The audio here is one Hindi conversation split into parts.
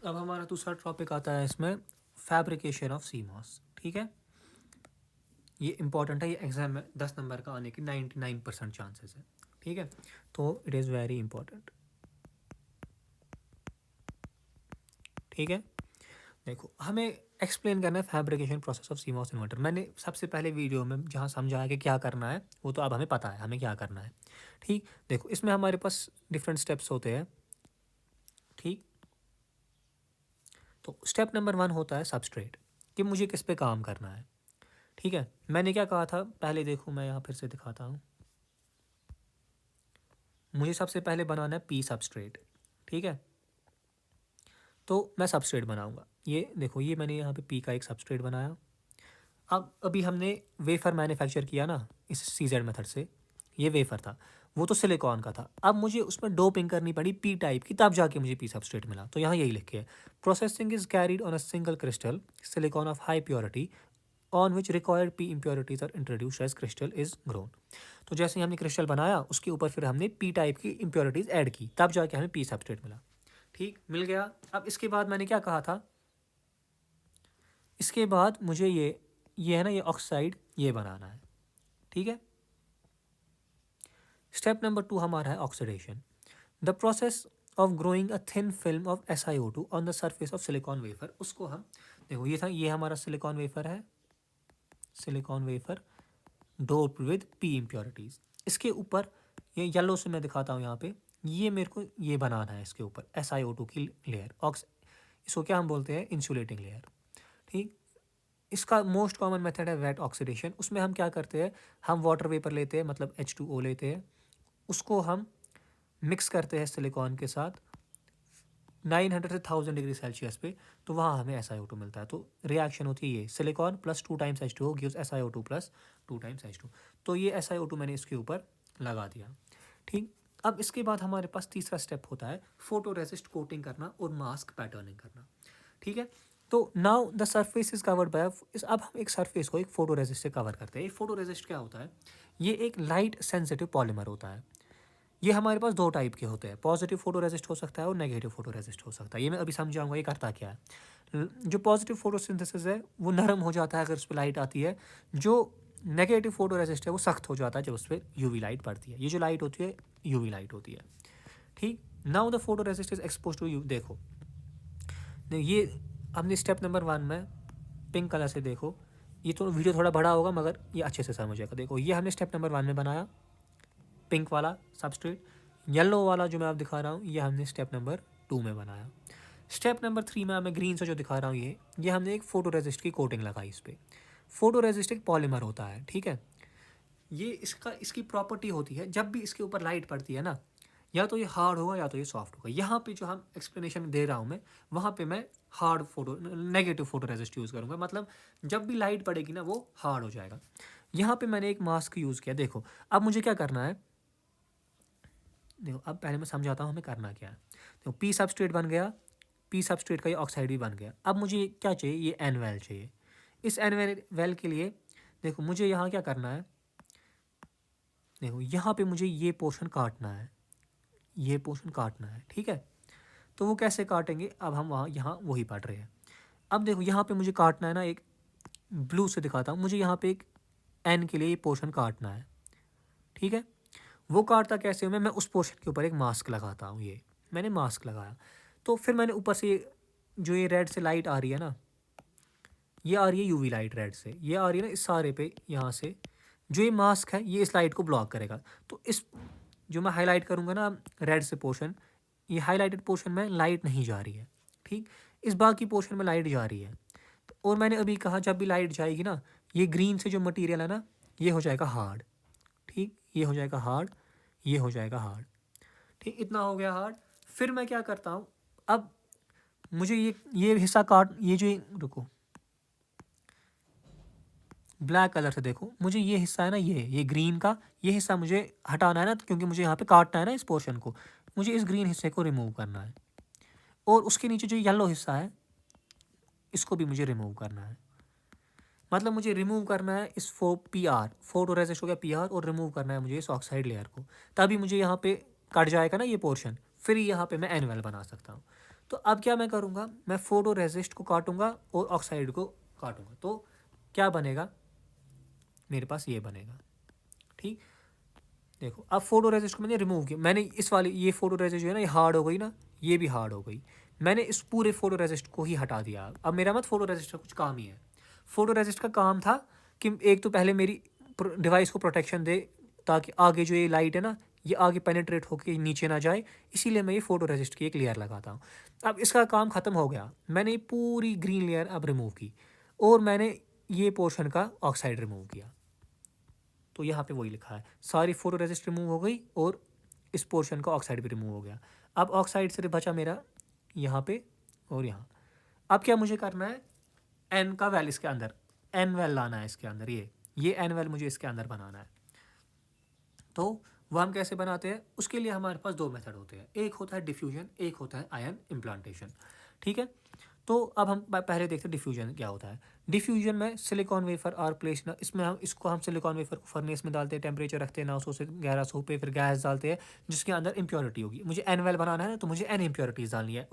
अब हमारा दूसरा टॉपिक आता है इसमें, फैब्रिकेशन ऑफ सीमॉस। ठीक है, ये इंपॉर्टेंट है, ये एग्जाम में 10 नंबर का आने की 99% चांसेस है। ठीक है, तो इट इज़ वेरी इंपॉर्टेंट। ठीक है, देखो हमें एक्सप्लेन करना है fabrication process of CMOS inverter. मैंने सबसे पहले वीडियो में जहाँ समझाया कि क्या करना है वो तो अब हमें पता है हमें क्या करना है। ठीक, देखो इसमें हमारे पास डिफरेंट स्टेप्स होते हैं। ठीक, तो स्टेप नंबर 1 होता है सबस्ट्रेट, कि मुझे किस पे काम करना है। ठीक है, मैंने क्या कहा था पहले, देखो मैं यहाँ फिर से दिखाता हूँ। मुझे सबसे पहले बनाना है पी सबस्ट्रेट। ठीक है, तो मैं सबस्ट्रेट बनाऊंगा। ये देखो, ये मैंने यहाँ पे पी का एक सबस्ट्रेट बनाया। अब अभी हमने वेफ़र मैन्युफैक्चर किया ना इस सीजेड मेथड से, ये वेफ़र था, वो तो सिलिकॉन का था। अब मुझे उसमें डोपिंग करनी पड़ी पी टाइप की, तब जाके मुझे पी सबस्ट्रेट मिला। तो यहाँ यही लिखे है, processing is carried on a single crystal silicon of high purity on which required P impurities are introduced as crystal is grown. तो जैसे ही हमने क्रिस्टल बनाया उसके ऊपर फिर हमने पी टाइप की इम्प्योरिटीज ऐड की, तब जाके हमें पी सबस्ट्रेट मिला। ठीक, मिल गया। अब इसके बाद मैंने क्या कहा था, इसके बाद मुझे ये है ना, ये ऑक्साइड ये बनाना है। ठीक है, स्टेप नंबर 2 हमारा है oxidation, the process of growing a thin film of SiO2 on the surface of silicon wafer. उसको हम, देखो ये था, ये हमारा सिलिकॉन वेफर है, silicon wafer doped with P impurities. इसके ऊपर ये येलो से मैं दिखाता हूँ यहाँ पे, ये मेरे को ये बनाना है इसके ऊपर SiO2 की लेयर, ऑक्स, इसको क्या हम बोलते हैं, इंसुलेटिंग लेयर। ठीक, इसका मोस्ट कॉमन मेथड है वेट ऑक्सीडेशन। उसमें हम क्या करते हैं, हम वाटर वेपर लेते हैं, मतलब H2O लेते हैं, उसको हम मिक्स करते हैं सिलिकॉन के साथ 900 से 1000 डिग्री सेल्सियस पे, तो वहाँ हमें SiO2 मिलता है। तो रिएक्शन होती है ये, silicon plus 2 times H2O gives SiO2 plus 2 times H2। तो ये SiO2 मैंने इसके ऊपर लगा दिया। ठीक, अब इसके बाद हमारे पास तीसरा स्टेप होता है फोटो रेजिस्ट कोटिंग करना और मास्क पैटर्निंग करना। ठीक है, तो now the surface is covered by, अब हम एक सरफेस को एक फोटो रेजिस्ट से कवर करते हैं। ये फोटो रेजिस्ट क्या होता है, ये एक लाइट सेंसिटिव पॉलीमर होता है। ये हमारे पास दो टाइप के होते हैं, पॉजिटिव फोटो रेजिस्ट हो सकता है और नेगेटिव फोटो रेजिस्ट हो सकता है। ये मैं अभी समझाऊंगा ये करता क्या है। जो पॉजिटिव फोटोसिंथेसिस है वो नरम हो जाता है अगर उस पर लाइट आती है, जो नेगेटिव फोटो रेजिस्ट है वो सख्त हो जाता है जब उस पर यूवी लाइट पड़ती है। ये जो लाइट होती है यूवी लाइट होती है। ठीक, now the photo resist is expose to you. देखो ये हमने स्टेप नंबर 1 में पिंक कलर से, देखो ये तो वीडियो थोड़ा बड़ा होगा मगर ये अच्छे से समझेगा। देखो ये हमने स्टेप नंबर 1 में बनाया पिंक वाला सबस्ट्रेट, येलो वाला जो मैं आप दिखा रहा हूँ ये हमने स्टेप नंबर 2 में बनाया। स्टेप नंबर 3 में मैं ग्रीन से जो दिखा रहा हूँ ये हमने एक फोटो रेजिस्ट की कोटिंग लगाई इस पर। फोटो रेजिस्ट एक पॉलीमर होता है। ठीक है, ये इसकी प्रॉपर्टी होती है, जब भी इसके ऊपर लाइट पड़ती है ना, या तो ये हार्ड होगा या तो ये सॉफ्ट होगा। यहाँ पे जो हम एक्सप्लेनेशन दे रहा हूँ मैं, वहाँ पे मैं hard photo negative photo resist use करूँगा, मतलब जब भी लाइट पड़ेगी ना वो हार्ड हो जाएगा। यहाँ पे मैंने एक मास्क यूज़ किया। देखो अब मुझे क्या करना है, देखो अब पहले मैं समझाता हूँ हमें करना क्या है। देखो पी सबस्ट्रेट बन गया, पी सबस्ट्रेट का ये ऑक्साइड भी बन गया। अब मुझे क्या चाहिए, ये एन वेल चाहिए। इस एन वेल के लिए देखो मुझे यहाँ क्या करना है, देखो यहाँ पे मुझे ये पोर्शन काटना है, ये पोर्शन काटना है। ठीक है, तो वो कैसे काटेंगे, अब हम वहाँ यहाँ वही पढ़ रहे हैं। अब देखो यहाँ पे मुझे काटना है ना, एक ब्लू से दिखाता हूँ, मुझे यहाँ पे एक एन के लिए ये पोर्शन काटना है। ठीक है, वो काटता कैसे हूँ मैं उस पोर्शन के ऊपर एक मास्क लगाता हूँ। ये मैंने मास्क लगाया, तो फिर मैंने ऊपर से जो ये रेड से लाइट आ रही है ना, ये आ रही है यूवी लाइट रेड से, ये आ रही है ना इस सारे पे, यहाँ से जो ये मास्क है ये इस लाइट को ब्लॉक करेगा। तो इस जो मैं हाईलाइट करूँगा ना रेड से पोर्शन, ये हाईलाइटेड पोर्शन में लाइट नहीं जा रही है। ठीक, इस बाकी पोर्शन में लाइट जा रही है। और मैंने अभी कहा जब भी लाइट जाएगी ना, ये ग्रीन से जो मटेरियल है ना ये हो जाएगा हार्ड। ठीक, ये हो जाएगा हार्ड, ये हो जाएगा हार्ड। ठीक, इतना हो गया हार्ड। फिर मैं क्या करता हूँ, अब मुझे ये हिस्सा काट, ये जो रुको ब्लैक कलर से देखो, मुझे ये हिस्सा है ना, ये ग्रीन का ये हिस्सा मुझे हटाना है ना, क्योंकि मुझे यहाँ पे काटना है ना इस पोर्शन को, मुझे इस ग्रीन हिस्से को रिमूव करना है। और उसके नीचे जो येलो हिस्सा है इसको भी मुझे रिमूव करना है। मतलब मुझे रिमूव करना है इस फोटो रेजिस्ट हो गया PR, और रिमूव करना है मुझे इस ऑक्साइड लेयर को, तभी मुझे यहाँ पे कट जाएगा ना ये पोर्शन, फिर यहाँ पे मैं एनवेल बना सकता हूँ। तो अब क्या मैं करूँगा, मैं फोटो रेजिस्ट को काटूंगा और ऑक्साइड को काटूंगा, तो क्या बनेगा, मेरे पास ये बनेगा। ठीक, देखो अब फोटो रेजिस्ट को मैंने रिमूव किया, मैंने इस वाली ये फोटो रेजिस्ट जो है ना, ये हार्ड हो गई ना, ये भी हार्ड हो गई, मैंने इस पूरे फोटो रेजिस्ट को ही हटा दिया। अब मेरा मत फोटो रेजिस्ट का कुछ काम ही है। फोटो रेजिस्ट का काम था कि एक तो पहले मेरी डिवाइस को प्रोटेक्शन दे, ताकि आगे जो ये लाइट है ना, ये आगे पेनिट्रेट होकर नीचे ना जाए, इसीलिए मैं ये फोटो रेजिस्ट की एक लेयर लगाता हूँ। अब इसका काम ख़त्म हो गया, मैंने ये पूरी ग्रीन लेयर अब रिमूव की और मैंने ये पोर्शन का ऑक्साइड रिमूव किया। तो यहाँ पे वही लिखा है, सारी फोटो रेजिस्ट रिमूव हो गई और इस पोर्शन का ऑक्साइड भी रिमूव हो गया। अब ऑक्साइड सिर्फ बचा मेरा यहाँ पे और यहाँ। अब क्या मुझे करना है, एन का वैल इसके अंदर, एन वैल लाना है इसके अंदर, ये एन वैल मुझे इसके अंदर बनाना है। तो वो हम कैसे बनाते हैं, उसके लिए हमारे पास दो मेथड होते हैं, एक होता है डिफ्यूजन, एक होता है आयन इम्प्लांटेशन। ठीक है, तो अब हम पहले देखते हैं डिफ्यूजन क्या होता है। डिफ्यूजन में सिलिकॉन वेफर आर प्लेस्ड, इसमें हम सिलिकॉन वेफर को फर्नेस में डालते हैं, टेम्परेचर रखते हैं 900 से 1100 पे, फिर गैस डालते हैं जिसके अंदर इम्प्योरिटी होगी। मुझे एन वेल बनाना है ना, तो मुझे एन इम्प्योरिटीज़ डालनी है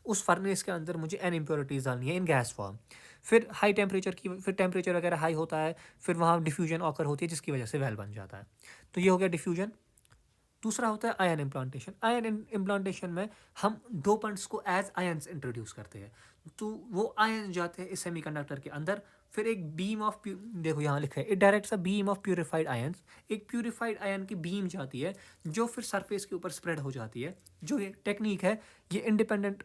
उस फर्नेस के अंदर, मुझे एन इम्प्योरिटीज़ डालनी है इन गैस फॉर्म। फिर हाई टेम्परेचर की, फिर टेम्परेचर वगैरह हाई होता है, फिर वहाँ डिफ्यूजन ऑकर होती है जिसकी वजह से वेल बन जाता है। तो ये हो गया डिफ्यूजन। दूसरा होता है आयन इम्प्लांटेशन। आयन इम्प्लांटेशन में हम डोपेंट्स को एज आयन्स इंट्रोड्यूस करते हैं, तो वो आयन जाते हैं इस सेमीकंडक्टर के अंदर, फिर एक बीम ऑफ, देखो यहाँ लिखा है, it directs a beam of purified ions, एक प्यूरिफाइड आयन की बीम जाती है जो फिर सरफेस के ऊपर स्प्रेड हो जाती है। जो ये टेक्निक है ये independent,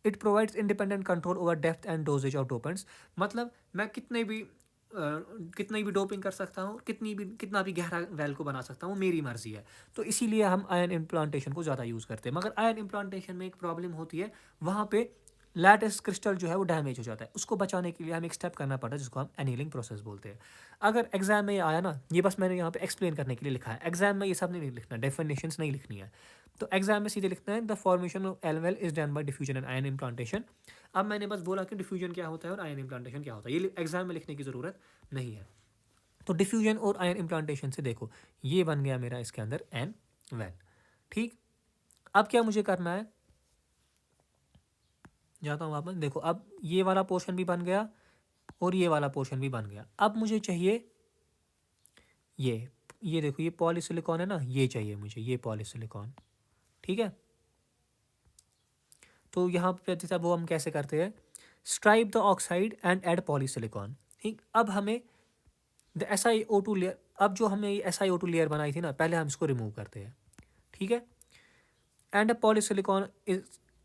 it provides independent control over depth and doses of dopants. मतलब मैं कितनी भी डोपिंग कर सकता हूँ, कितना भी गहरा वेल को बना सकता हूँ, मेरी मर्जी है। तो इसीलिए हम आयन इम्प्लांटेशन को ज़्यादा यूज़ करते हैं। मगर आयन इम्प्लांटेशन में एक प्रॉब्लम होती है, वहाँ पे लैटिस क्रिस्टल जो है वो डैमेज हो जाता है, उसको बचाने के लिए हमें एक स्टेप करना पड़ता है जिसको हम एनीलिंग प्रोसेस बोलते हैं। अगर एग्जाम में ये आया ना, ये बस मैंने यहाँ पे एक्सप्लेन करने के लिए लिखा है, एग्जाम में ये सब नहीं लिखना, डेफिनेशंस नहीं लिखनी है। तो एग्जाम में सीधे लिखना है, the formation of L well is done by diffusion and ion implantation. अब मैंने बस बोला कि डिफ्यूजन क्या होता है और आयन इम्प्लांटेशन क्या होता है, ये एग्जाम में लिखने की ज़रूरत नहीं है। तो डिफ्यूजन और आयन इम्प्लांटेशन से देखो ये बन गया मेरा इसके अंदर एन वेल। ठीक, अब क्या मुझे करना है, जाता हूँ वापस, देखो अब ये वाला पोर्शन भी बन गया और ये वाला पोर्शन भी बन गया। अब मुझे चाहिए ये देखो, ये पॉलीसिलिकॉन है ना, ये चाहिए मुझे, ये पॉलीसिलिकॉन। ठीक है, तो यहाँ पे जैसा वो हम कैसे करते हैं, stripe the oxide and add polysilicon. ठीक, अब हमें द SiO2 लेयर, अब जो हमने ये SiO2 लेयर बनाई थी ना, पहले हम इसको रिमूव करते हैं। ठीक है, and a polysilicon is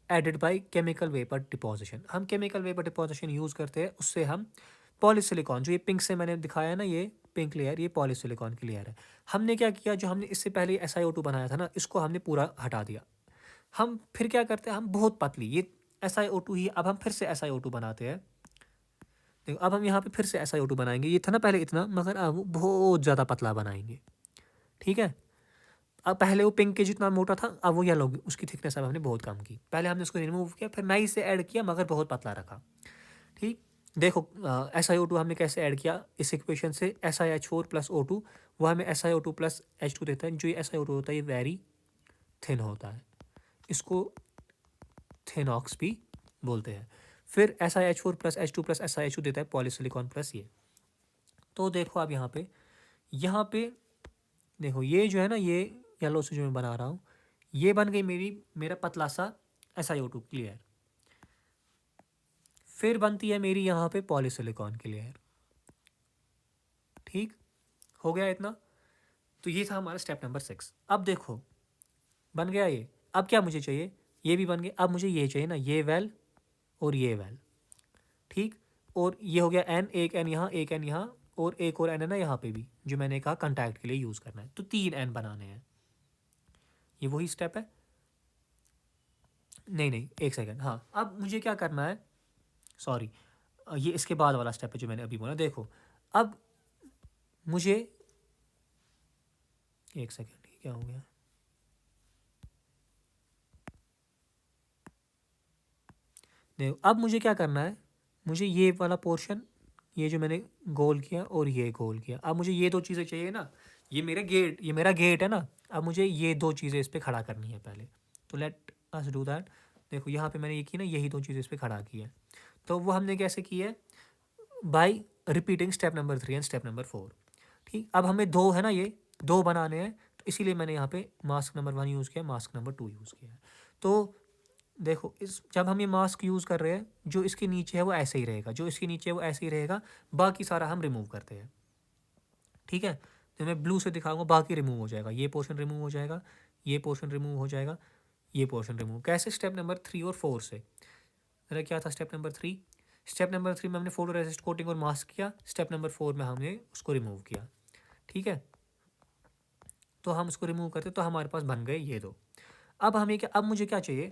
added by chemical vapour deposition. हम केमिकल वेपर डिपोजिशन यूज़ करते हैं, उससे हम पॉलीसिलिकॉन, जो ये पिंक से मैंने दिखाया ना, ये पिंक लेयर, ये पॉलीसिलिकॉन की लेयर है। हमने क्या किया, जो हमने इससे पहले SiO2 बनाया था ना, इसको हमने पूरा हटा दिया। हम फिर क्या करते हैं, हम बहुत पतली ये SiO2 ही, अब हम फिर से SiO2 बनाते हैं। देखो अब हम यहाँ पे फिर से SiO2 बनाएंगे, ये था ना पहले इतना, मगर अब वो बहुत ज़्यादा पतला बनाएंगे। ठीक है, अब पहले वो पिंक के जितना मोटा था, अब वो येलो, उसकी थिकनेस अब हमने बहुत कम की। पहले हमने उसको रिमूव किया, फिर नई से ऐड किया, मगर बहुत पतला रखा। ठीक, देखो SiO2 हमने कैसे ऐड किया इस इक्वेशन से, SiH4 प्लस O2, वो हमें SiO2 प्लस H2 देता है। जो ये SiO2 होता है ये वेरी थिन होता है, इसको थिनॉक्स भी बोलते हैं। फिर SiH4 plus H2 plus SiH2 देता है पॉलीसिलिकॉन प्लस ये। तो देखो अब यहाँ पे देखो, ये जो है ना, ये येलो से जो मैं बना रहा हूँ, ये बन गई मेरा पतला सा SiO2 की लेयर। फिर बनती है मेरी यहाँ पे पॉलीसिलिकॉन की लेयर। ठीक, हो गया इतना। तो ये था हमारा स्टेप नंबर 6। अब देखो बन गया ये, अब क्या मुझे चाहिए, ये भी बन गया, अब मुझे ये चाहिए ना, ये वेल और ये वेल। ठीक, और ये हो गया एन, एक एन यहाँ, एक एन यहाँ, और एक और एन है ना यहाँ पे भी, जो मैंने कहा कंटैक्ट के लिए यूज़ करना है। तो 3 एन बनाने हैं, ये वही स्टेप है। नहीं, एक सेकेंड, हाँ अब मुझे क्या करना है, सॉरी, ये इसके बाद वाला स्टेप है जो मैंने अभी बोला। देखो अब मुझे, एक सेकेंड, ये क्या हो गया, देखो अब मुझे क्या करना है, मुझे ये वाला पोर्शन, ये जो मैंने गोल किया और ये गोल किया, अब मुझे ये दो चीज़ें चाहिए ना, ये मेरा गेट है ना, अब मुझे ये दो चीज़ें इस पर खड़ा करनी है पहले। तो लेट अस डू दैट। देखो यहाँ पे मैंने ये की ना, यही दो चीज़ें इस पर खड़ा की है। तो वो हमने कैसे की है, by repeating step number 3 and step number 4। ठीक, अब हमें दो है ना, ये दो बनाने हैं, तो इसीलिए मैंने यहाँ पे मास्क नंबर 1 यूज़ किया, मास्क नंबर 2 यूज़ किया है। तो देखो इस जब हम ये मास्क यूज़ कर रहे हैं, जो इसके नीचे है वो ऐसे ही रहेगा, जो इसके नीचे है वो ऐसे ही रहेगा, बाकी सारा हम रिमूव करते हैं। ठीक है, तो मैं ब्लू से दिखाऊंगा, बाकी रिमूव हो जाएगा, ये पोर्शन रिमूव हो जाएगा, ये पोर्शन रिमूव हो जाएगा, ये पोर्शन रिमूव। कैसे, स्टेप नंबर 3 और 4 से। मेरा क्या था स्टेप नंबर 3, स्टेप नंबर 3 में हमने फोटो रेसिस्ट कोटिंग और मास्क किया, स्टेप नंबर 4 में हमने उसको रिमूव किया। ठीक है, तो हम उसको रिमूव करते तो हमारे पास बन गए ये दो। अब हमें क्या, अब मुझे क्या चाहिए,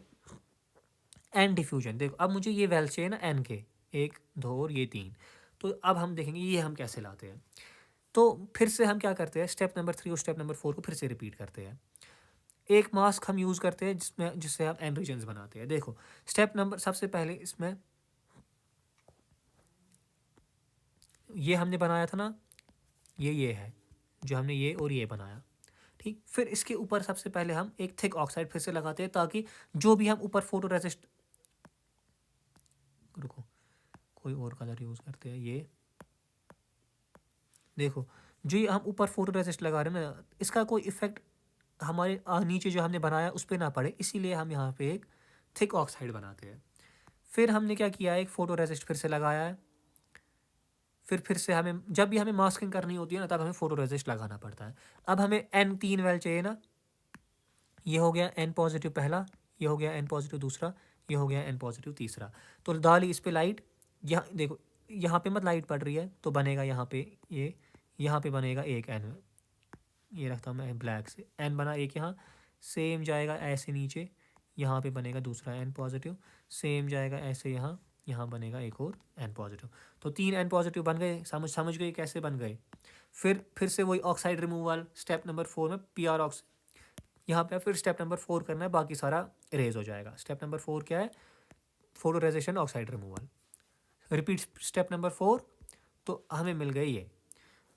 एन डिफ्यूजन। देखो अब मुझे ये वेल्स चाहिए ना एन के, 1 2 और ये 3। तो अब हम देखेंगे ये हम कैसे लाते हैं। तो फिर से हम क्या करते हैं, स्टेप नंबर 3 और स्टेप नंबर 4 को फिर से रिपीट करते हैं। एक मास्क हम यूज़ करते हैं जिससे हम एन रीजन्स बनाते हैं। देखो स्टेप नंबर, सबसे पहले इसमें ये हमने बनाया था ना, ये है जो हमने ये और ये बनाया। ठीक, फिर इसके ऊपर सबसे पहले हम एक थिक ऑक्साइड फिर से लगाते हैं, ताकि जो भी हम ऊपर फोटो रेसिस्ट, रुको कोई और कलर यूज़ करते हैं, ये देखो जो ये हम ऊपर फोटो रेसिस्ट लगा रहे हैं ना, इसका कोई इफेक्ट हमारे नीचे जो हमने बनाया उस पर ना पड़े, इसीलिए हम यहाँ पे एक थिक ऑक्साइड बनाते हैं। फिर हमने क्या किया है, एक फोटो रेसिस्ट फिर से लगाया है। फिर से हमें जब भी हमें मास्किंग करनी होती है ना, तब हमें फोटो रेसिस्ट लगाना पड़ता है। अब हमें एन 3 वेल चाहिए ना, ये हो गया एन पॉजिटिव पहला, ये हो गया एन पॉजिटिव दूसरा, ये हो गया एन पॉजिटिव तीसरा। तो डाली इस पर लाइट, यहाँ देखो यहाँ पे मत लाइट पड़ रही है, तो बनेगा यहाँ पे ये, यहाँ पे बनेगा एक एन, ये रखता हूँ मैं ब्लैक से, एन बना एक यहाँ, सेम जाएगा ऐसे नीचे, यहाँ पे बनेगा दूसरा एन पॉजिटिव, सेम जाएगा ऐसे यहाँ, यहाँ बनेगा एक और एन पॉजिटिव। तो 3 एन पॉजिटिव बन गए, समझ गए कैसे बन गए। फिर से वही ऑक्साइड रिमूवल, स्टेप नंबर 4 में पी आर ऑक्स, यहाँ पे फिर स्टेप नंबर 4 करना है, बाकी सारा इरेज हो जाएगा। स्टेप नंबर 4 क्या है, photo resistant oxide removal. Repeat step number 4, तो हमें मिल गए ये।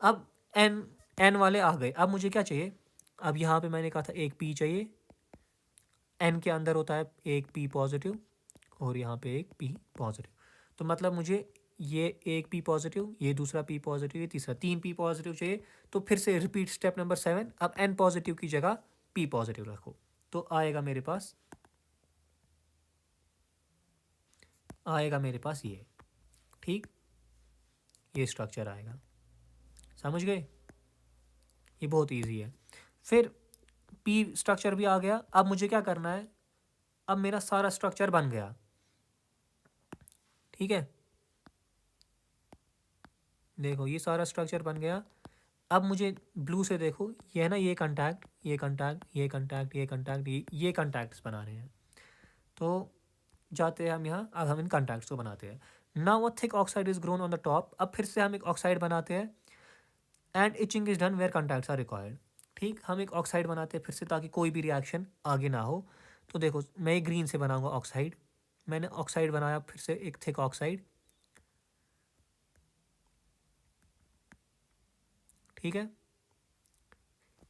अब एन एन वाले आ गए, अब मुझे क्या चाहिए, अब यहाँ पे मैंने कहा था एक पी चाहिए, एन के अंदर होता है एक पी पॉजिटिव और यहाँ पे एक पी पॉजिटिव। तो मतलब मुझे ये एक पी पॉजिटिव, ये दूसरा पी पॉजिटिव, ये तीसरा, 3 पी पॉजिटिव चाहिए। तो फिर से रिपीट स्टेप नंबर 7, अब एन पॉजिटिव की जगह पी पॉजिटिव रखो, तो आएगा मेरे पास ये। ठीक, ये स्ट्रक्चर आएगा, समझ गए, ये बहुत इजी है। फिर पी स्ट्रक्चर भी आ गया, अब मुझे क्या करना है, अब मेरा सारा स्ट्रक्चर बन गया। ठीक है, देखो ये सारा स्ट्रक्चर बन गया। अब मुझे ब्लू से देखो, ये है ना, ये कंटैक्ट, ये कंटैक्ट, ये कंटैक्ट, ये कंटैक्ट, ये कंटैक्ट्स बना रहे हैं। तो जाते हैं हम यहाँ, अब हम इन कंटैक्ट्स को बनाते हैं। Now a thick oxide is grown on the top, अब फिर से हम एक ऑक्साइड बनाते हैं। And etching is done where contacts are required. ठीक, हम एक ऑक्साइड बनाते हैं फिर से, ताकि कोई भी रिएक्शन आगे ना हो। तो देखो मैं एक ग्रीन से बनाऊंगा ऑक्साइड, मैंने ऑक्साइड बनाया फिर से एक थिक ऑक्साइड। ठीक है,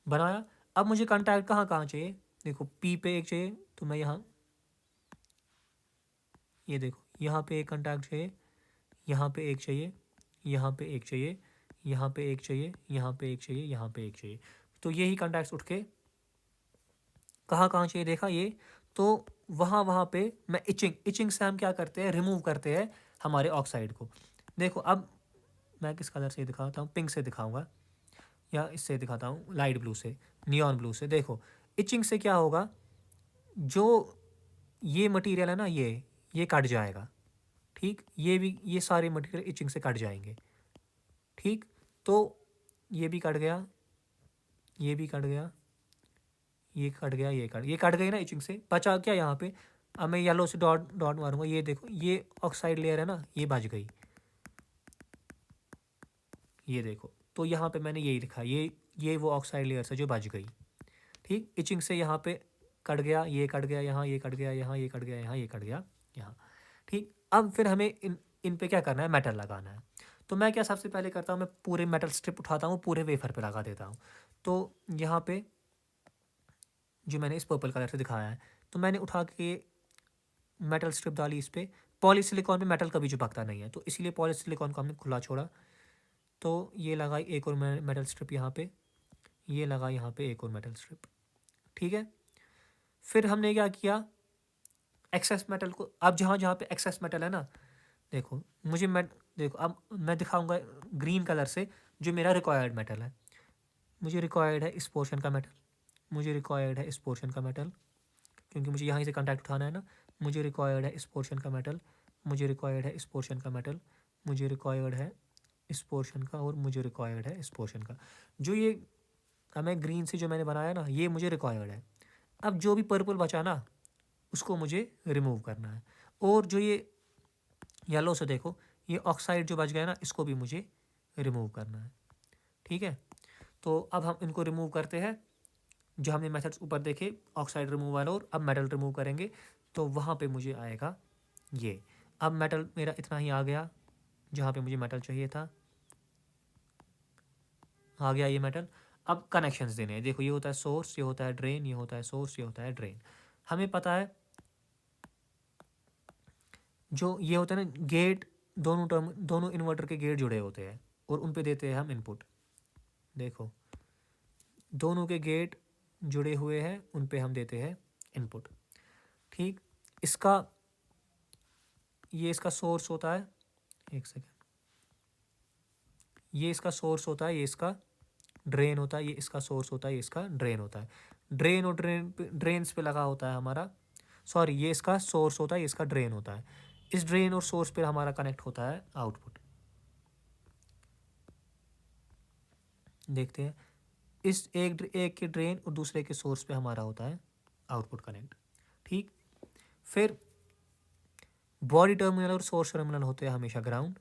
बनाया। अब मुझे कंटैक्ट कहाँ कहाँ चाहिए, देखो पी पे एक चाहिए, तो मैं यहाँ, ये देखो यहाँ पे एक कंटैक्ट चाहिए, यहाँ पे एक चाहिए, यहाँ पे एक चाहिए, यहाँ पे एक चाहिए, यहाँ पे एक चाहिए, यहाँ पे एक चाहिए। तो यही कंटैक्ट्स उठ के कहाँ कहाँ चाहिए, देखा ये। तो वहाँ पे मैं इचिंग से हम क्या करते हैं, रिमूव करते हैं हमारे ऑक्साइड को। देखो अब मैं किस कलर से दिखाता हूँ, पिंक से दिखाऊंगा, या इससे दिखाता हूँ लाइट ब्लू से, नियॉन ब्लू से। देखो इचिंग से क्या होगा, जो ये मटेरियल है ना, ये कट जाएगा। ठीक, ये भी, ये सारे मटेरियल इचिंग से कट जाएंगे। ठीक, तो ये भी कट गया, ये भी कट गया, ये कट गया, ये कट गई ना इचिंग से, बचा क्या यहाँ पे। अब मैं येलो से डॉट डॉट मारूंगा, ये देखो ये ऑक्साइड लेयर है ना, ये बच गई, ये देखो। तो यहाँ पे मैंने यही लिखा, ये वो ऑक्साइड लेयर है जो बच गई। ठीक, इचिंग से यहाँ पे कट गया, ये कट गया यहाँ, ये कट गया यहाँ, ये कट गया यहाँ, ये कट गया यहाँ। ठीक, अब फिर हमें इन पे क्या करना है, मेटल लगाना है। तो मैं क्या सबसे पहले करता हूँ, मैं पूरे मेटल स्ट्रिप उठाता हूँ, पूरे वेफर पे लगा देता हूँ। तो यहाँ पे जो मैंने इस पर्पल कलर से दिखाया है, तो मैंने उठा के मेटल स्ट्रिप डाली इस पर। पॉलीसिलिकॉन में मेटल कभी चिपकता नहीं है, तो इसीलिए पॉलीसिलिकॉन को हमने खुला छोड़ा। तो ये लगाई एक और मेटल स्ट्रिप यहाँ पे, ये लगा यहाँ पे एक और मेटल स्ट्रिप। ठीक है, फिर हमने क्या किया, एक्सेस मेटल को, अब जहाँ जहाँ पे एक्सेस मेटल है ना, देखो मुझे देखो अब मैं दिखाऊंगा ग्रीन कलर से जो मेरा रिक्वायर्ड मेटल है। मुझे रिक्वायर्ड है इस पोर्शन का मेटल, मुझे रिक्वायर्ड है इस पोर्शन का मेटल, क्योंकि मुझे यहाँ से कॉन्टैक्ट उठाना है ना। मुझे रिक्वायर्ड है इस पोर्शन का मेटल, मुझे रिक्वायर्ड है इस पोर्शन का मेटल, मुझे रिक्वायर्ड है इस पोर्शन का, और मुझे रिक्वायर्ड है इस पोर्शन का। जो ये हमें ग्रीन से जो मैंने बनाया ना, ये मुझे रिक्वायर्ड है। अब जो भी पर्पल बचा ना, उसको मुझे रिमूव करना है। और जो ये येलो से देखो, ये ऑक्साइड जो बच गया ना, इसको भी मुझे रिमूव करना है। ठीक है, तो अब हम इनको रिमूव करते हैं। जो हमने मेथड्स ऊपर देखे, ऑक्साइड रिमूवल और अब मेटल रिमूव करेंगे, तो वहाँ पे मुझे आएगा ये। अब मेटल मेरा इतना ही आ गया जहाँ पे मुझे मेटल चाहिए था, आ गया ये मेटल। अब कनेक्शंस देने हैं। देखो ये होता है सोर्स, ये होता है ड्रेन, ये होता है सोर्स, ये होता है ड्रेन। हमें पता है जो ये होता है ना गेट, दोनों इन्वर्टर के गेट जुड़े होते हैं और उन पे देते हैं हम इनपुट। देखो दोनों के गेट जुड़े हुए हैं, उन पे हम देते हैं इनपुट। ठीक, इसका ये इसका सोर्स होता है, एक सेकेंड, ये इसका सोर्स होता है, ये इसका ड्रेन होता है, ये इसका सोर्स होता है, ये इसका ड्रेन होता है। ड्रेन और ड्रेन्स पे लगा होता है हमारा, सॉरी ये इसका सोर्स होता है, ये इसका ड्रेन होता है। इस ड्रेन और सोर्स पे हमारा कनेक्ट होता है आउटपुट। देखते हैं, इस एक के ड्रेन और दूसरे के सोर्स पे हमारा होता है आउटपुट कनेक्ट। ठीक, फिर बॉडी टर्मिनल और सोर्स टर्मिनल होते हैं हमेशा ग्राउंड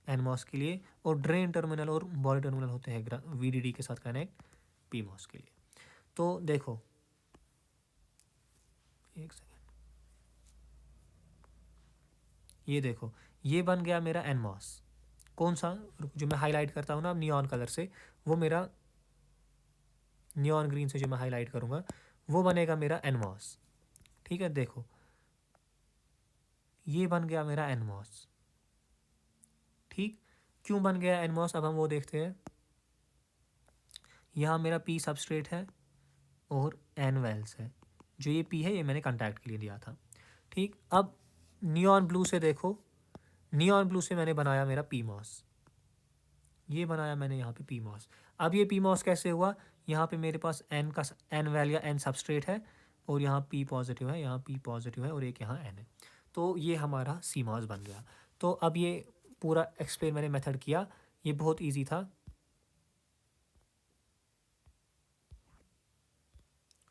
एनमॉस के लिए, और ड्रेन टर्मिनल और बॉडी टर्मिनल होते हैं वीडीडी के साथ कनेक्ट पीमॉस के लिए। तो देखो एक सेकेंड, ये देखो ये बन गया मेरा एनमॉस। कौन सा, जो मैं हाईलाइट करता हूँ ना नियॉन कलर से, वो मेरा नियॉन ग्रीन से जो मैं हाईलाइट करूँगा वो बनेगा मेरा एनमॉस। ठीक है, देखो ये बन गया मेरा एनमॉस। ठीक, क्यों बन गया एनमॉस, अब हम वो देखते हैं। यहाँ मेरा पी सबस्ट्रेट है और एन वेल्स है। जो ये पी है ये मैंने कॉन्टैक्ट के लिए दिया था। ठीक, अब नियॉन ब्लू से देखो, नियॉन ब्लू से मैंने बनाया मेरा पी मॉस, ये बनाया मैंने यहाँ पे पी मॉस। अब ये पी मॉस कैसे हुआ, यहाँ पे मेरे पास एन का एन वैल या एन सबस्ट्रेट है, और यहाँ पी पॉजिटिव है, यहाँ पी पॉजिटिव है, और एक यहाँ एन है। तो ये हमारा सी मॉस बन गया। तो अब ये पूरा एक्सप्लेन मैंने मेथड किया, ये बहुत ईजी था।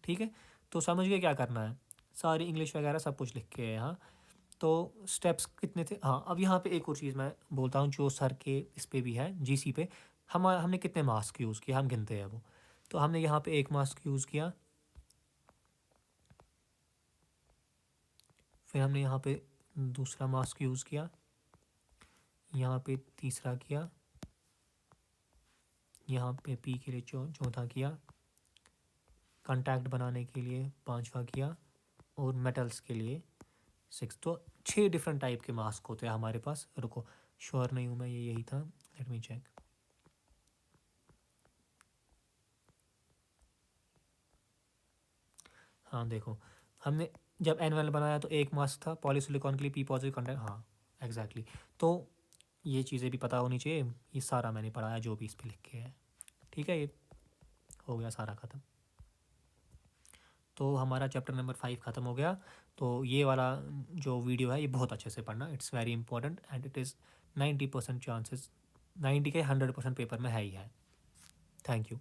ठीक है, तो समझ गए क्या करना है, सारी इंग्लिश वगैरह सब कुछ लिख के है यहाँ। तो स्टेप्स कितने थे, हाँ अब यहाँ पे एक और चीज़ मैं बोलता हूँ जो सर के इस पे भी है, जीसी पे हमने कितने मास्क यूज़ किया हम गिनते हैं वो। तो हमने यहाँ पे एक मास्क यूज़ किया, फिर हमने यहाँ पे दूसरा मास्क यूज़ किया, यहाँ पे तीसरा किया, यहाँ पे पी के लिए चौथा किया, कॉन्टैक्ट बनाने के लिए पांचवा किया, और मेटल्स के लिए 6। तो 6 डिफरेंट टाइप के मास्क होते हैं हमारे पास। रुको, श्योर नहीं हूँ मैं, ये यही था, लेट मी चेक। हाँ देखो, हमने जब एनुअल बनाया तो एक मास्क था पॉलीसिलिकॉन के लिए, पी पॉजिटिव कॉन्टैक्ट, हाँ एग्जैक्टली। तो ये चीज़ें भी पता होनी चाहिए, ये सारा मैंने पढ़ाया जो भी इस पे लिख के है। ठीक है, ये हो गया सारा ख़त्म। तो हमारा चैप्टर नंबर 5 ख़त्म हो गया। तो ये वाला जो वीडियो है ये बहुत अच्छे से पढ़ना, it's very important and it is 90% chances, 90 के 100% पेपर में है ही है। Thank you.